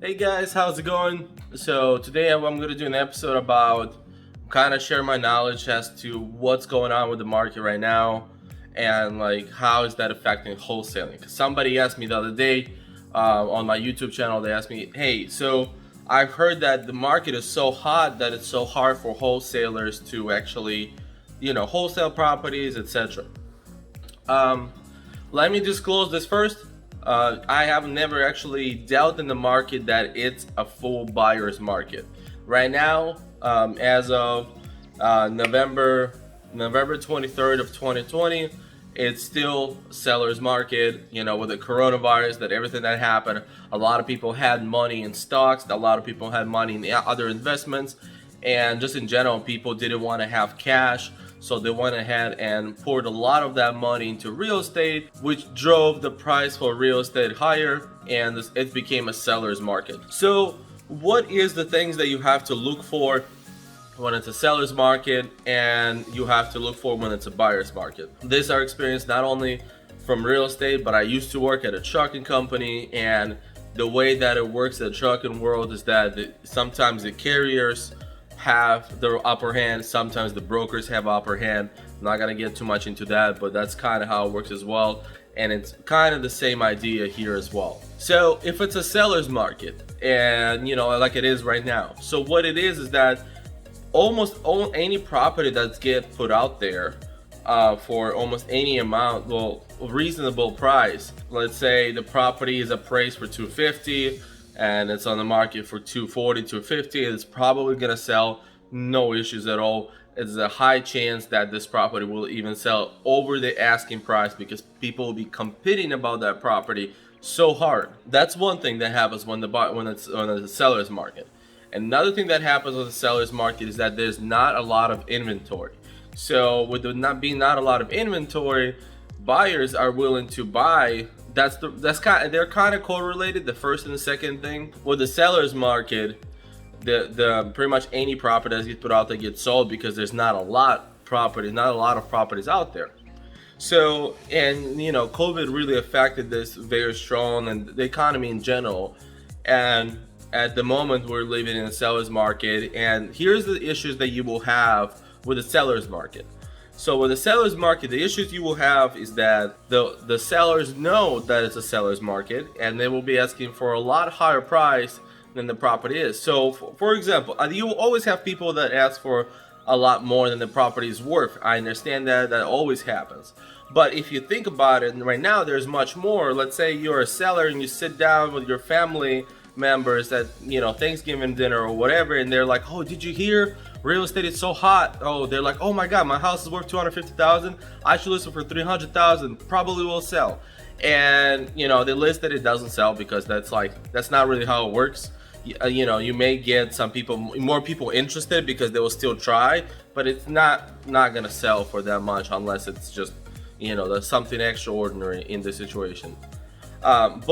Hey guys, how's it going? So today I'm going to do an episode about kind of share my knowledge as to what's going on with the market right now and like how is that affecting wholesaling. Because somebody asked me the other day on my YouTube channel, they asked me, hey, so I've heard that the market is so hot that it's so hard for wholesalers to actually, wholesale properties, etc. Um, Let me disclose this first. I have never actually dealt in the market that it's a full buyer's market. Right now, as of November 23rd of 2020, it's still seller's market. With the coronavirus, that everything that happened, a lot of people had money in stocks, a lot of people had money in other investments, and just in general, people didn't want to have cash. So they went ahead and poured a lot of that money into real estate, which drove the price for real estate higher, and it became a seller's market. So what is the things that you have to look for when it's a seller's market and you have to look for when it's a buyer's market? This are experienced not only from real estate, but I used to work at a trucking company, and the way that it works in the trucking world is that sometimes the carriers have the upper hand, sometimes the brokers have upper hand. I'm not gonna get too much into that, but that's kind of how it works as well, and it's kind of the same idea here as well. So if it's a seller's market, and like it is right now, so what it is that almost any property that's get put out there for almost any amount, well, reasonable price, let's say the property is appraised for 250 and it's on the market for 240, 250, it's probably gonna sell, no issues at all. It's a high chance that this property will even sell over the asking price because people will be competing about that property so hard. That's one thing that happens when it's on the seller's market. Another thing that happens with the seller's market is that there's not a lot of inventory. So with there not being not a lot of inventory, buyers are willing to buy. They're kind of correlated, the first and the second thing. With the seller's market, the pretty much any property that gets put out there gets sold because there's not a lot of properties out there. So, and COVID really affected this very strong, and the economy in general. And at the moment, we're living in a seller's market, and here's the issues that you will have with the seller's market. So with the seller's market, the issues you will have is that the sellers know that it's a seller's market, and they will be asking for a lot higher price than the property is. So for example, you will always have people that ask for a lot more than the property is worth. I understand that always happens. But if you think about it, right now there's much more. Let's say you're a seller and you sit down with your family members at Thanksgiving dinner or whatever, and they're like, oh, did you hear real estate is so hot? Oh, they're like, oh my god, my house is worth 250,000, I should list it for 300,000, probably will sell. And they list it, it doesn't sell because that's not really how it works. You may get more people interested because they will still try, but it's not gonna sell for that much unless it's just there's something extraordinary in the situation. And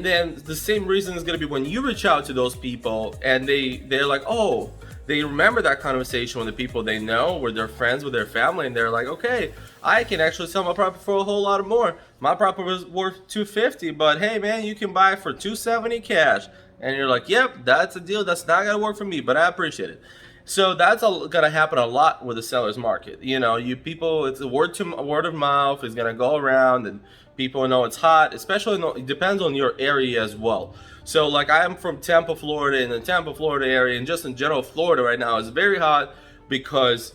then the same reason is going to be when you reach out to those people and they're like, oh, they remember that conversation with the people they know, with their friends, with their family, and they're like, okay, I can actually sell my property for a whole lot more. My property was worth 250, but hey man, you can buy it for 270 cash. And you're like, yep, that's a deal. That's not gonna work for me, but I appreciate it. So that's gonna happen a lot with the seller's market. It's a word of mouth is gonna go around, and people know it's hot. Especially, it depends on your area as well. So like I'm from Tampa, Florida, in the Tampa, Florida area, and just in general, Florida right now is very hot because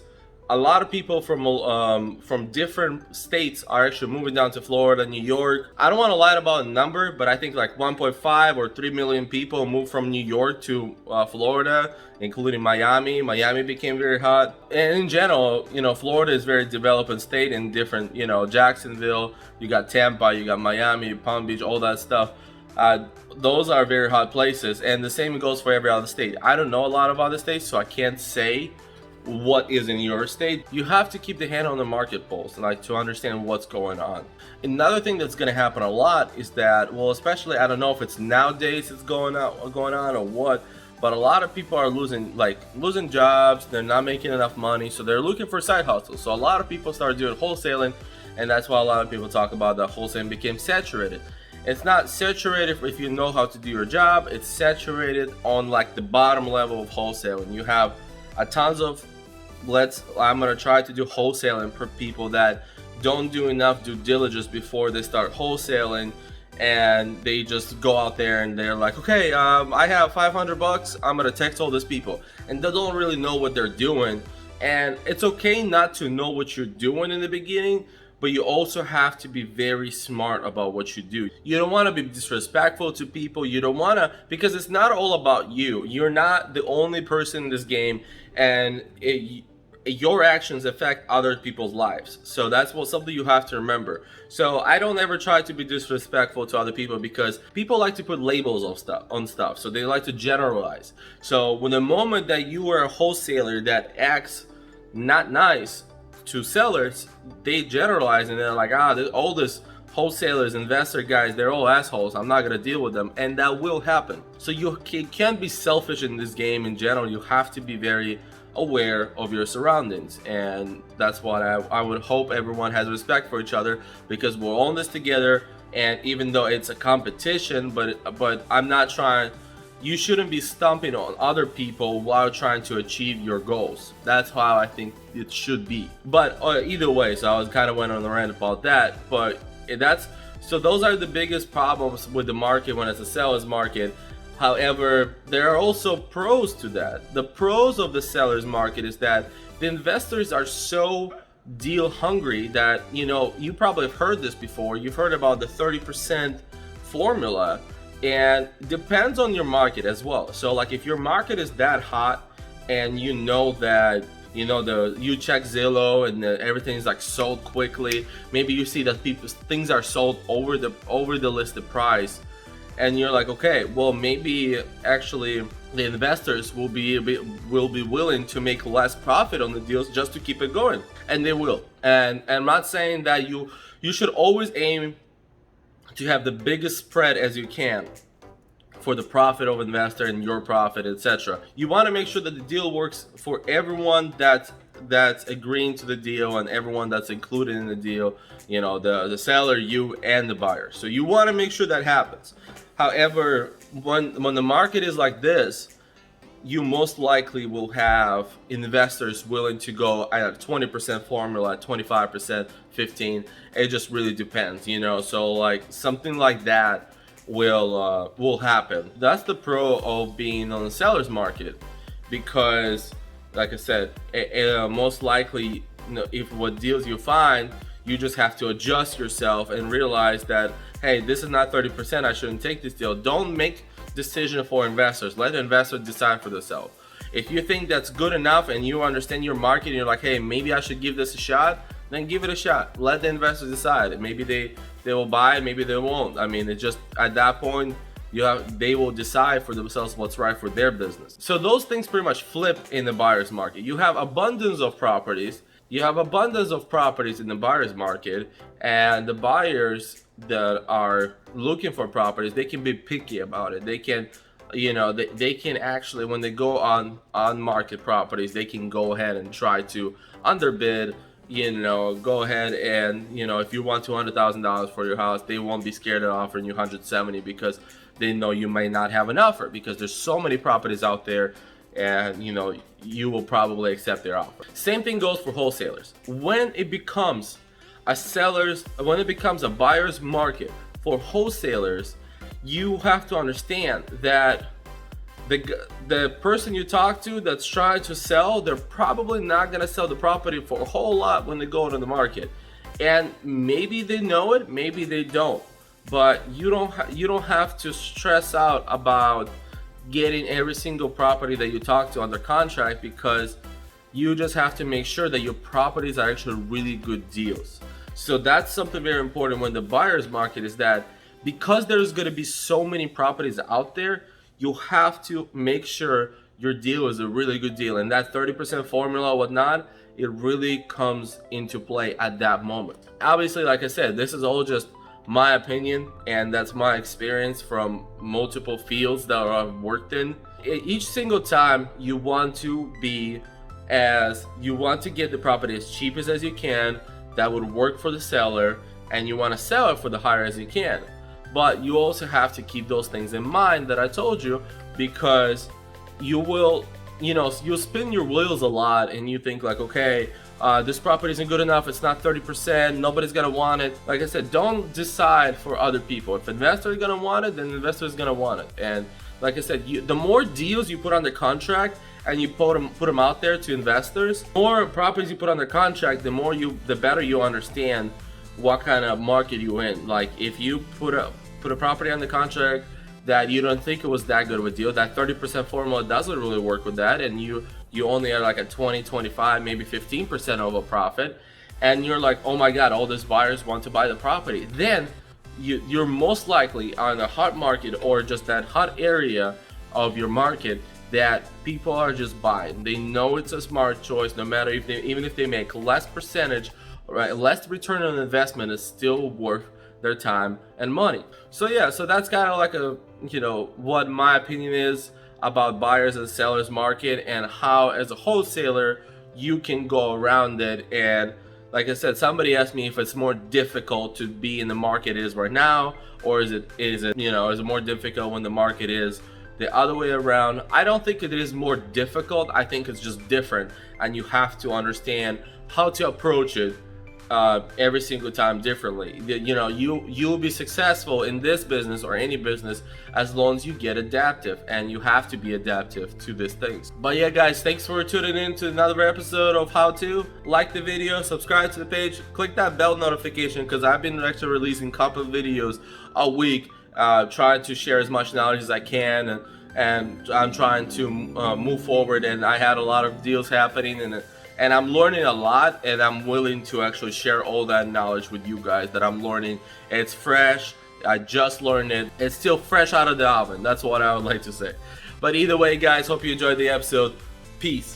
a lot of people from different states are actually moving down to Florida, New York. I don't want to lie about a number, but I think like 1.5 or 3 million people moved from New York to Florida, including Miami. Miami became very hot. And in general, Florida is a very developing state in different, Jacksonville, you got Tampa, you got Miami, Palm Beach, all that stuff. Those are very hot places, and the same goes for every other state. I don't know a lot of other states, so I can't say what is in your state. You have to keep the hand on the market pulse, like to understand what's going on. Another thing that's going to happen a lot is that, well, especially, I don't know if it's nowadays it's going on or what, but a lot of people are losing jobs. They're not making enough money, so they're looking for side hustles. So a lot of people start doing wholesaling, and that's why a lot of people talk about that wholesaling became saturated. It's not saturated if you know how to do your job. It's saturated on like the bottom level of wholesale, and you have a tons of I'm gonna try to do wholesaling for people that don't do enough due diligence before they start wholesaling, and they just go out there and they're like, okay, I have $500, I'm gonna text all these people, and they don't really know what they're doing. And it's okay not to know what you're doing in the beginning, but you also have to be very smart about what you do. You don't want to be disrespectful to people. You don't want to, because it's not all about you. You're not the only person in this game, and your actions affect other people's lives. So that's something you have to remember. So I don't ever try to be disrespectful to other people, because people like to put labels on stuff. So they like to generalize. So when the moment that you are a wholesaler that acts not nice to sellers, they generalize and they're like, all this wholesalers, investor guys, they're all assholes, I'm not gonna deal with them. And that will happen. So you can't be selfish in this game in general. You have to be very aware of your surroundings, and that's what I would hope everyone has respect for each other, because we're all in this together. And even though it's a competition, but I'm not trying, you shouldn't be stomping on other people while trying to achieve your goals. That's how I think it should be. But either way, so I was kind of went on the rant about that, but those are the biggest problems with the market when it's a seller's market. However, there are also pros to that. The pros of the seller's market is that the investors are so deal hungry that, you probably have heard this before. You've heard about the 30% formula, and depends on your market as well. So like if your market is that hot and you check Zillow and everything's like sold quickly, maybe you see that things are sold over the listed price, and you're like, okay, well, maybe actually the investors will be willing to make less profit on the deals just to keep it going, and they will. And I'm not saying that you should always aim to have the biggest spread as you can for the profit of investor and your profit, etc. You want to make sure that the deal works for everyone that's agreeing to the deal and everyone that's included in the deal, the seller, you, and the buyer. So you want to make sure that happens. However, when the market is like this, you most likely will have investors willing to go at a 20% formula, 25%, 15%. It just really depends, So like something like that will happen. That's the pro of being on the seller's market, because, like I said, most likely, if what deals you find, you just have to adjust yourself and realize that, hey, this is not 30%. I shouldn't take this deal. Don't make decision for investors. Let the investor decide for themselves. If you think that's good enough and you understand your market and you're like, hey, maybe I should give this a shot, then give it a shot. Let the investors decide. Maybe they will buy it, maybe they won't. I mean, it's just at that point they will decide for themselves what's right for their business. So those things pretty much flip in the buyer's market. You have abundance of properties. You have abundance of properties in the buyer's market, and the buyers that are looking for properties, they can be picky about it. They can, they can actually, when they go on market properties, they can go ahead and try to underbid. Go ahead and, if you want $200,000 for your house, they won't be scared of offering you 170, because they know you may not have an offer, because there's so many properties out there, and you will probably accept their offer. Same thing goes for wholesalers. When it becomes a buyer's market for wholesalers, you have to understand that the person you talk to that's trying to sell, they're probably not going to sell the property for a whole lot when they go into the market. And maybe they know it, maybe they don't. But you don't have to stress out about getting every single property that you talk to under contract, because you just have to make sure that your properties are actually really good deals. So that's something very important when the buyer's market, is that because there's going to be so many properties out there, you have to make sure your deal is a really good deal. And that 30% formula, whatnot, it really comes into play at that moment. Obviously, like I said, this is all just my opinion, and that's my experience from multiple fields that I've worked in. Each single time you want to get the property as cheap as you can, that would work for the seller, and you want to sell it for the higher as you can. But you also have to keep those things in mind that I told you, because you will, you'll spin your wheels a lot and you think like, okay, this property isn't good enough, it's not 30%, nobody's gonna want it. Like I said, don't decide for other people. If investors are gonna want it, then the investor is gonna want it. And like I said, the more deals you put under contract and you put them out there to investors, more properties you put under contract, the better you understand what kind of market you're in. Like if you put a property under contract that you don't think it was that good of a deal, that 30% formula doesn't really work with that, and you only are like a 20, 25, maybe 15% of a profit, and you're like, oh my god, all these buyers want to buy the property, then you're most likely on a hot market, or just that hot area of your market, that people are just buying. They know it's a smart choice, no matter even if they make less percentage, right, less return on investment is still worth their time and money. So yeah, so that's kind of like what my opinion is about buyers and sellers market, and how as a wholesaler you can go around it. And like I said, somebody asked me if it's more difficult to be in the market it is right now, or is it more difficult when the market is the other way around. I don't think it is more difficult. I think it's just different, and you have to understand how to approach it every single time differently. You'll be successful in this business or any business as long as you get adaptive, and you have to be adaptive to these things. But yeah guys, thanks for tuning in to another episode of How To. Like the video, subscribe to the page, click that bell notification, because I've been actually releasing a couple of videos a week, trying to share as much knowledge as I can, and I'm trying to move forward. And I had a lot of deals happening, and I'm learning a lot, and I'm willing to actually share all that knowledge with you guys that I'm learning. It's fresh. I just learned it. It's still fresh out of the oven. That's what I would like to say. But either way, guys, hope you enjoyed the episode. Peace.